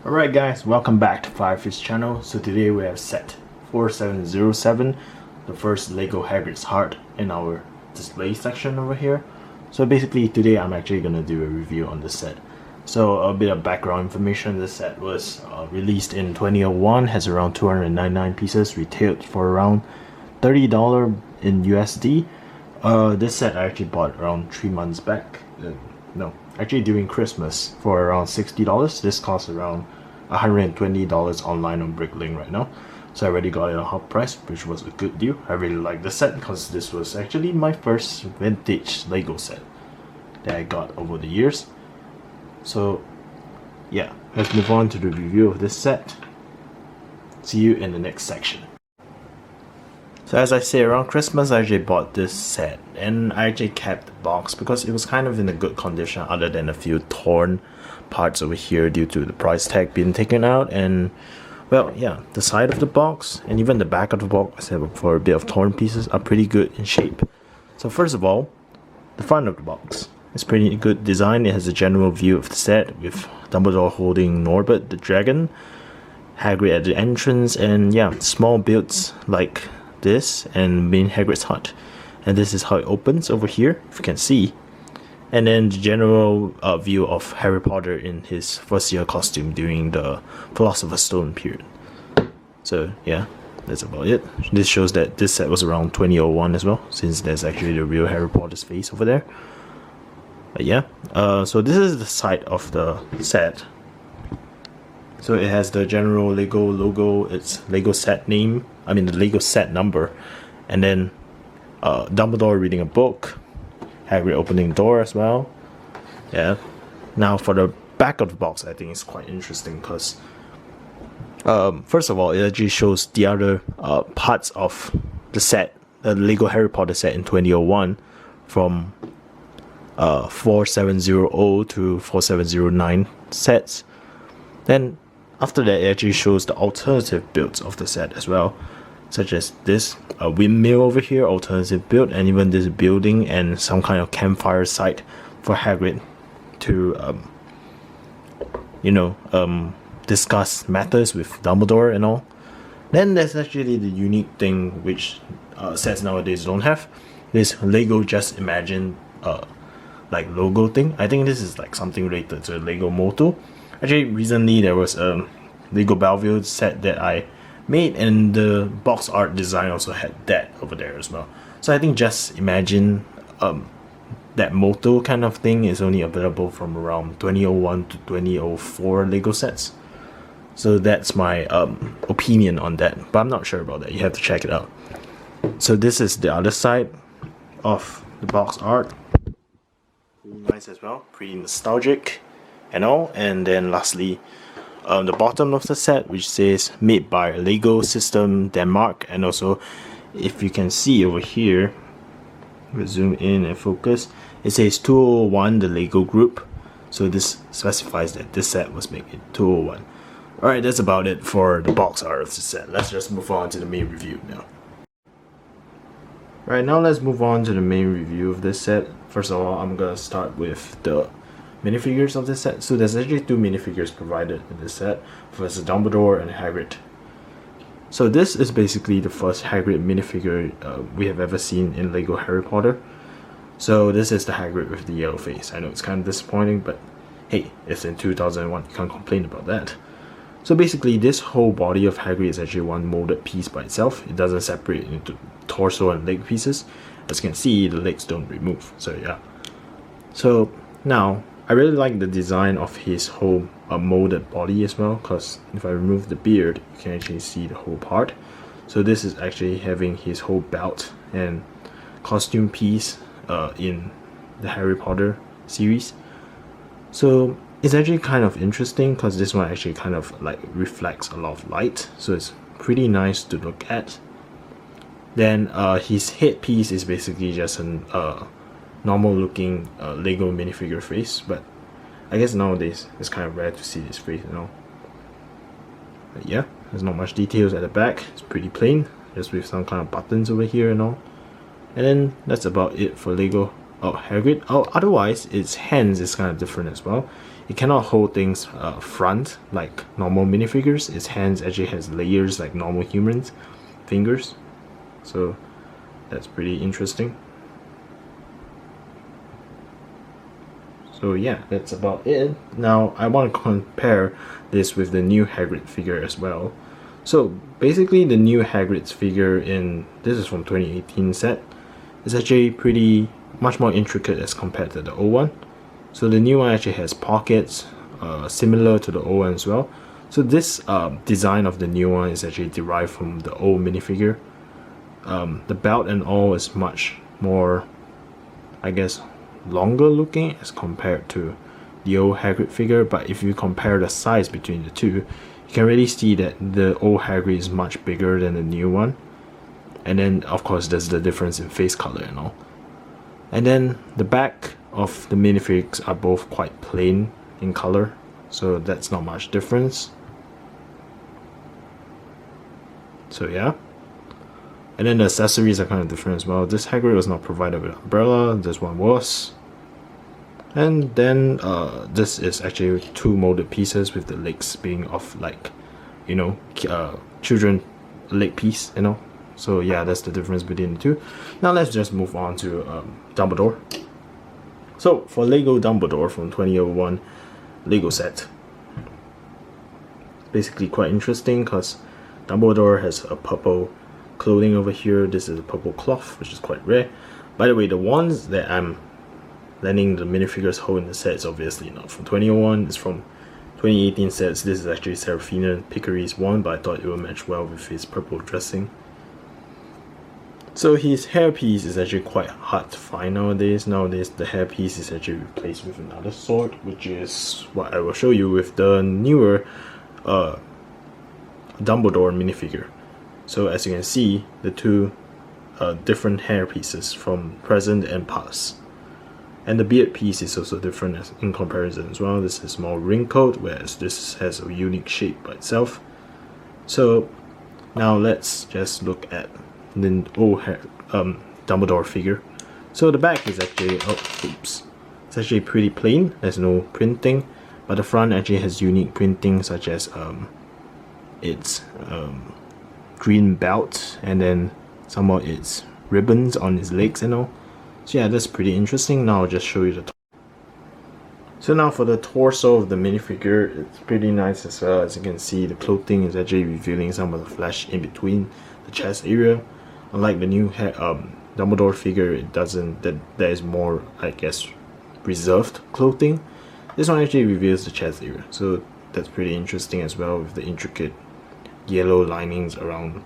Alright guys, welcome back to Firefish channel. So today we have set 4707, the first Lego Hagrid's Heart in our display section over here. So basically today I'm actually going to do a review on this set. So a bit of background information: this set was released in 2001, has around 299 pieces, retailed for around $30 in USD. This set I actually bought around 3 months back. No, actually during Christmas for around $60. This costs around $120 online on Bricklink right now. So I already got it at a hot price, which was a good deal. I really like this set because this was actually my first vintage Lego set that I got over the years. So yeah, let's move on to the review of this set. See you in the next section. So as I say, around Christmas I actually bought this set, and I actually kept the box because it was kind of in a good condition other than a few torn parts over here due to the price tag being taken out. And well, yeah, the side of the box and even the back of the box, except for a bit of torn pieces, are pretty good in shape. So first of all, the front of the box is pretty good design. It has a general view of the set with Dumbledore holding Norbert the dragon, Hagrid at the entrance, and yeah, small builds like this and main Hagrid's hut. And this is how it opens over here, if you can see. And then the general view of Harry Potter in his first year costume during the Philosopher's Stone period. So yeah, that's about it. This shows that this set was around 2001 as well, since there's actually the real Harry Potter's face over there. But yeah, so this is the side of the set. So it has the general Lego logo, its Lego set name, the Lego set number, and then Dumbledore reading a book, Hagrid opening the door as well. Yeah. Now for the back of the box, I think it's quite interesting because first of all, it actually shows the other parts of the set, the Lego Harry Potter set in 2001, from 4700 to 4709 sets. Then after that, it actually shows the alternative builds of the set as well, such as this windmill over here, alternative build, and even this building and some kind of campfire site for Hagrid to discuss matters with Dumbledore and all. Then there's actually the unique thing which sets nowadays don't have, this Lego Just Imagine like logo thing. I think this is like something related to the Lego motto. Actually, recently there was a Lego Belleville set that I made, and the box art design also had that over there as well. So I think Just Imagine, that motto kind of thing is only available from around 2001 to 2004 Lego sets. So that's my opinion on that, but I'm not sure about that. You have to check it out. So this is the other side of the box art. Pretty nice as well, pretty nostalgic and all. And then lastly, the bottom of the set, which says made by Lego System Denmark. And also, if you can see over here, we'll zoom in and focus, it says 201, the Lego group. So this specifies that this set was made in 201. Alright, that's about it for the box art of the set. Let's just move on to the main review now. Right now, let's move on to the main review of this set. First of all, I'm gonna start with the minifigures of this set. So there's actually 2 minifigures provided in this set, Professor Dumbledore and Hagrid. So this is basically the first Hagrid minifigure we have ever seen in Lego Harry Potter. So this is the Hagrid with the yellow face. I know it's kind of disappointing, but hey, it's in 2001, you can't complain about that. So basically, this whole body of Hagrid is actually one molded piece by itself. It doesn't separate into torso and leg pieces. As you can see, the legs don't remove. So yeah. So now, I really like the design of his whole molded body as well, because if I remove the beard, you can actually see the whole part. So this is actually having his whole belt and costume piece in the Harry Potter series. So it's actually kind of interesting because this one actually kind of like reflects a lot of light, so it's pretty nice to look at. Then his headpiece is basically just a normal looking Lego minifigure face, but I guess nowadays it's kind of rare to see this face, But yeah, there's not much details at the back. It's pretty plain, just with some kind of buttons over here and all. And then that's about it for Lego Hagrid. Oh, otherwise its hands is kind of different as well. It cannot hold things front like normal minifigures. Its hands actually has layers like normal humans' fingers. So that's pretty interesting. So yeah, that's about it. Now I want to compare this with the new Hagrid figure as well. So basically the new Hagrid's figure in, this is from 2018 set, is actually pretty much more intricate as compared to the old one. So the new one actually has pockets, similar to the old one as well. So this design of the new one is actually derived from the old minifigure. The belt and all is much more, I guess, longer looking as compared to the old Hagrid figure. But if you compare the size between the two, you can really see that the old Hagrid is much bigger than the new one. And then of course there's the difference in face color and all. And then the back of the minifigs are both quite plain in color, so that's not much difference. So yeah. And then the accessories are kind of different as well. This Hagrid was not provided with an umbrella, this one was. And then this is actually two molded pieces with the legs being of like, you know, children leg piece, you know. So yeah, that's the difference between the two. Now let's just move on to Dumbledore. So for Lego Dumbledore from 2001 Lego set, basically quite interesting because Dumbledore has a purple clothing over here. This is a purple cloth, which is quite rare. By the way, the ones that I'm letting the minifigures hold in the set is obviously not from 2001. It's from 2018 sets. This is actually Serafina Piccary's one, but I thought it would match well with his purple dressing. So his hairpiece is actually quite hard to find nowadays. Nowadays the hairpiece is actually replaced with another sort, which is what I will show you with the newer Dumbledore minifigure. So as you can see, the two different hair pieces from present and past. And the beard piece is also different in comparison as well. This is more wrinkled, whereas this has a unique shape by itself. So now let's just look at the old Dumbledore figure. So the back is actually, it's actually pretty plain. There's no printing, but the front actually has unique printing, such as its green belt, and then some of its ribbons on his legs and all. So yeah, that's pretty interesting. Now I'll just show you the so now for the torso of the minifigure, it's pretty nice as well. As you can see, the clothing is actually revealing some of the flesh in between the chest area. Unlike the new Dumbledore figure, it doesn't, there is more, I guess, reserved clothing. This one actually reveals the chest area, so that's pretty interesting as well, with the intricate yellow linings around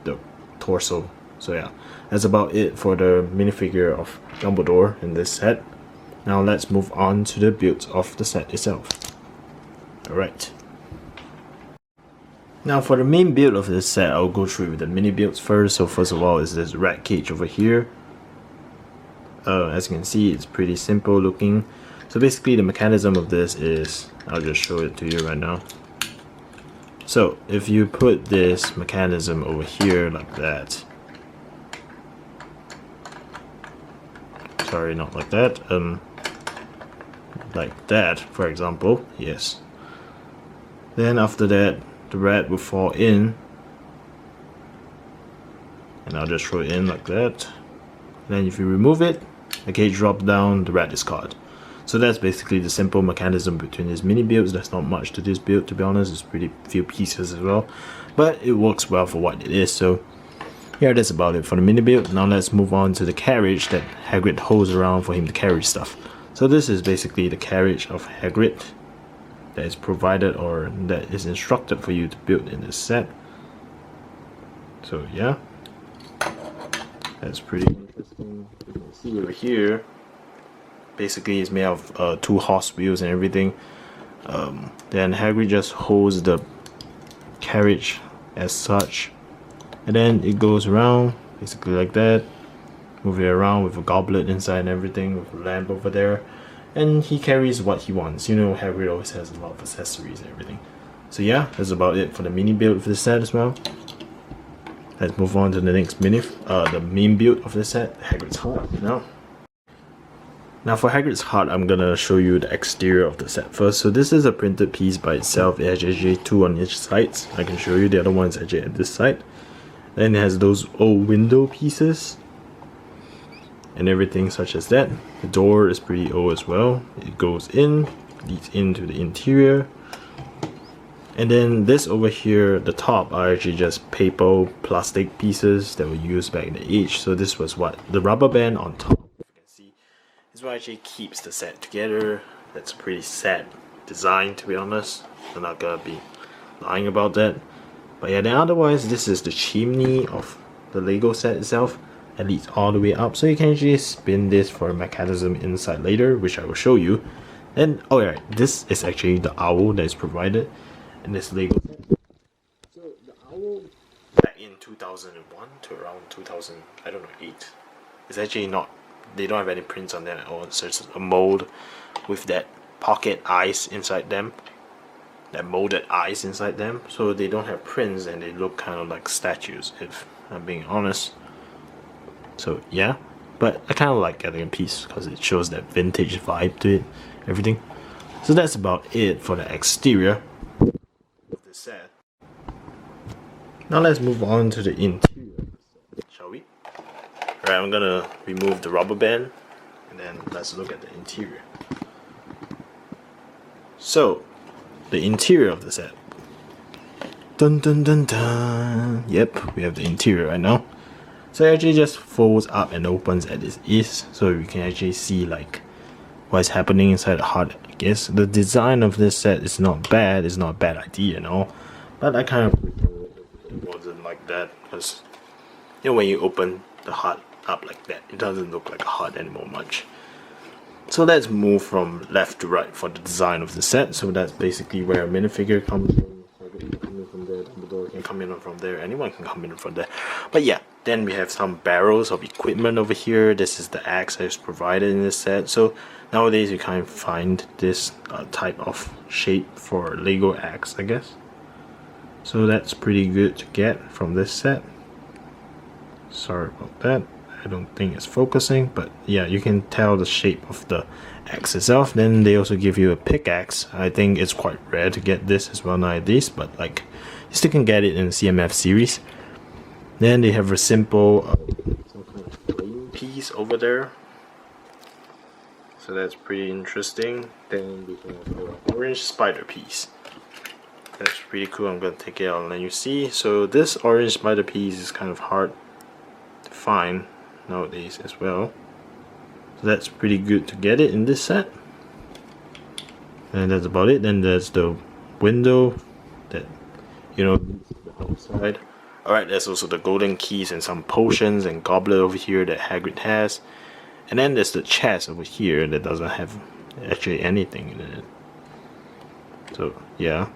the torso. So yeah, that's about it for the minifigure of Dumbledore in this set. Now let's move on to the build of the set itself. Alright. Now for the main build of this set, I'll go through with the mini builds first. So first of all is this rat cage over here. As you can see, it's pretty simple looking. So basically the mechanism of this is, I'll just show it to you right now. So if you put this mechanism over here like that, sorry, not like that, like that for example, yes, then after that the rat will fall in, and I'll just throw it in like that. Then if you remove it, the cage drops down, the rat is caught. So that's basically the simple mechanism between these mini builds. There's not much to this build, to be honest. It's pretty few pieces as well, but it works well for what it is. So yeah, that's about it for the mini build. Now let's move on to the carriage that Hagrid holds around for him to carry stuff. So this is basically the carriage of Hagrid that is provided, or that is instructed for you to build in this set. So yeah, that's pretty interesting. You can see over here, basically it's made of 2 horse wheels and everything. Then Hagrid just holds the carriage as such, and then it goes around basically like that. Move it around with a goblet inside and everything, with a lamp over there, and he carries what he wants. You know, Hagrid always has a lot of accessories and everything. So yeah, that's about it for the mini build for this set as well. Let's move on to the next the main build of this set, Hagrid's heart now. Now for Hagrid's heart, I'm gonna show you the exterior of the set first. So this is a printed piece by itself. It has actually two on each side. I can show you. The other one is actually at this side. Then it has those old window pieces and everything such as that. The door is pretty old as well. It goes in, leads into the interior. And then this over here, the top are actually just paper plastic pieces that were used back in the age. So this was what the rubber band on top. This one actually keeps the set together. That's a pretty sad design, to be honest. I'm not gonna be lying about that. But yeah, then otherwise, this is the chimney of the Lego set itself. It leads all the way up, so you can actually spin this for a mechanism inside later, which I will show you. And oh yeah, this is actually the owl that is provided in this Lego set. So the owl back in 2001 to around 2000, I don't know, 8. It's actually not. They don't have any prints on them at all. So it's a mold with that pocket eyes inside them, that molded eyes inside them. So they don't have prints and they look kind of like statues, if I'm being honest. So yeah, but I kind of like getting a piece because it shows that vintage vibe to it, everything. So that's about it for the exterior of the set. Now let's move on to the interior, shall we? Alright, I'm gonna remove the rubber band and then let's look at the interior. So, the interior of the set. Dun dun dun dun. Yep, we have the interior right now. So it actually just folds up and opens at its ease, so we can actually see like what's happening inside the heart. I guess the design of this set is not bad. It's not a bad idea, you know. But I kind of prefer it wasn't like that because you know when you open the heart up like that, it doesn't look like a heart anymore much. So let's move from left to right for the design of the set. So that's basically where a minifigure comes from. From there, Dumbledore can come in from there, anyone can come in from there. But yeah, then we have some barrels of equipment over here. This is the axe that is provided in this set. So nowadays you can't find this type of shape for Lego axe, I guess. So that's pretty good to get from this set. Sorry about that. I don't think it's focusing, but yeah, you can tell the shape of the axe itself. Then they also give you a pickaxe. I think it's quite rare to get this as well nowadays, but like you still can get it in the CMF series. Then they have a simple some kind of flame piece over there, so that's pretty interesting. Then we have an orange spider piece. That's pretty cool. I'm gonna take it out and let you see. So this orange spider piece is kind of hard to find nowadays as well, so that's pretty good to get it in this set. And that's about it. Then there's the window that you know the outside. Alright, there's also the golden keys and some potions and goblet over here that Hagrid has. And then there's the chest over here that doesn't have actually anything in it. So yeah.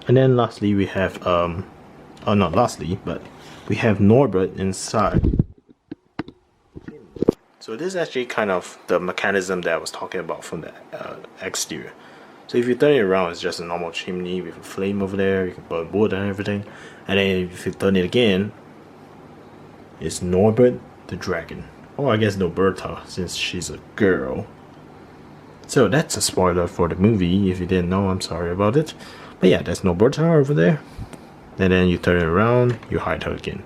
And then lastly we have not lastly, but we have Norbert inside. So this is actually kind of the mechanism that I was talking about from the exterior. So if you turn it around, it's just a normal chimney with a flame over there. You can burn wood and everything. And then if you turn it again, it's Norbert the dragon. Or I guess Norberta, since she's a girl. So that's a spoiler for the movie. If you didn't know, I'm sorry about it. But yeah, that's Norberta over there. And then you turn it around, you hide her again.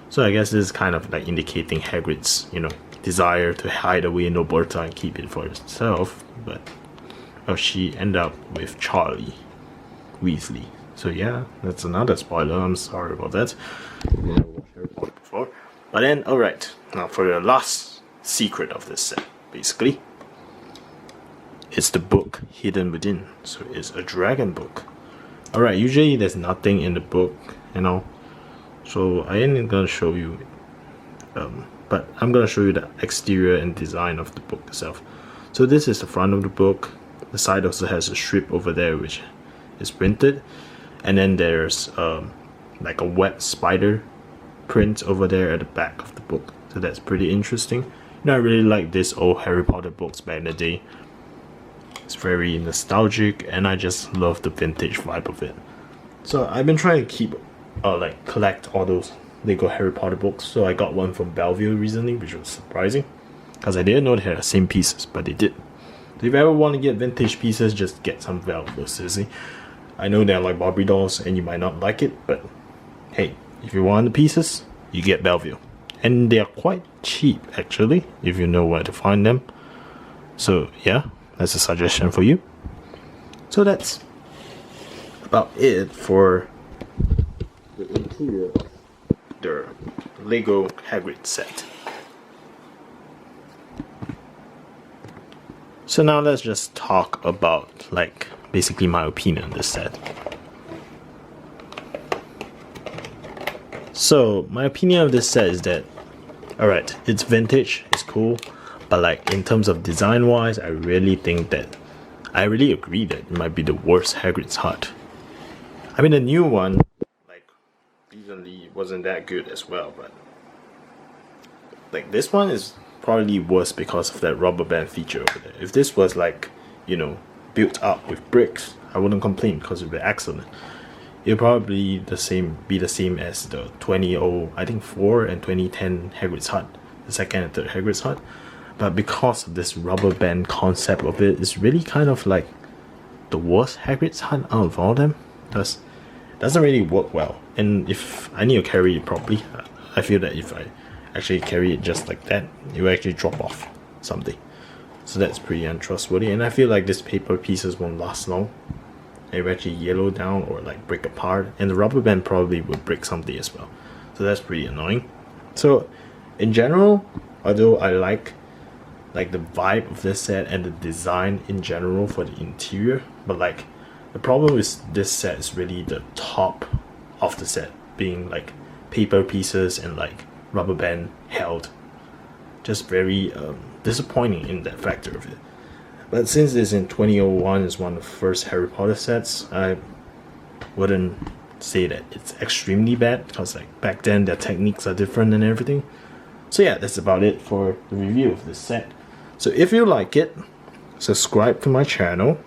So I guess this is kind of like indicating Hagrid's, you know, desire to hide away Norberta and keep it for himself. But she ended up with Charlie Weasley. So yeah, that's another spoiler. I'm sorry about that. Before. But then, alright. Now for the last secret of this set, basically. It's the book hidden within. So it's a dragon book. Alright, usually there's nothing in the book, you know, so I ain't gonna show you, but I'm gonna show you the exterior and design of the book itself. So this is the front of the book. The side also has a strip over there which is printed, and then there's like a web spider print over there at the back of the book. So that's pretty interesting. You know, I really like this old Harry Potter books back in the day. It's very nostalgic and I just love the vintage vibe of it. So I've been trying to keep like collect all those Lego Harry Potter books. So I got one from Bellevue recently, which was surprising, because I didn't know they had the same pieces, but they did. So if you ever want to get vintage pieces, just get some Bellevue, seriously. I know they're like Barbie dolls and you might not like it, but hey, if you want the pieces, you get Bellevue. And they're quite cheap actually, if you know where to find them. So yeah, that's a suggestion for you. So that's about it for the interior of the Lego Hagrid set. So now let's just talk about like basically my opinion on this set. So my opinion of this set is that, alright, it's vintage, it's cool, but like in terms of design wise, I really think that I really agree that it might be the worst Hagrid's hut. I mean, the new one, like, recently wasn't that good as well, but like this one is probably worse because of that rubber band feature over there. If this was like, you know, built up with bricks, I wouldn't complain because it would be excellent. It'll probably be the same as the 2004 and 2010 Hagrid's hut, the second and third Hagrid's hut. But because of this rubber band concept of it, it's really kind of like the worst Hagrid's hut out of all of them. Because it doesn't really work well. And if I need to carry it properly, I feel that if I actually carry it just like that, it will actually drop off someday. So that's pretty untrustworthy. And I feel like these paper pieces won't last long. They will actually yellow down or like break apart. And the rubber band probably would break someday as well. So that's pretty annoying. So in general, although I like the vibe of this set and the design in general for the interior, but like the problem with this set is really the top of the set being like paper pieces and like rubber band held. Just very disappointing in that factor of it. But since it's in 2001, it's one of the first Harry Potter sets, I wouldn't say that it's extremely bad, because like back then their techniques are different and everything. So yeah, that's about it for the review of this set. So if you like it, subscribe to my channel,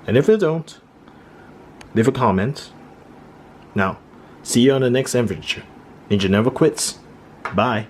and if you don't, leave a comment. Now, see you on the next adventure. Ninja never quits. Bye.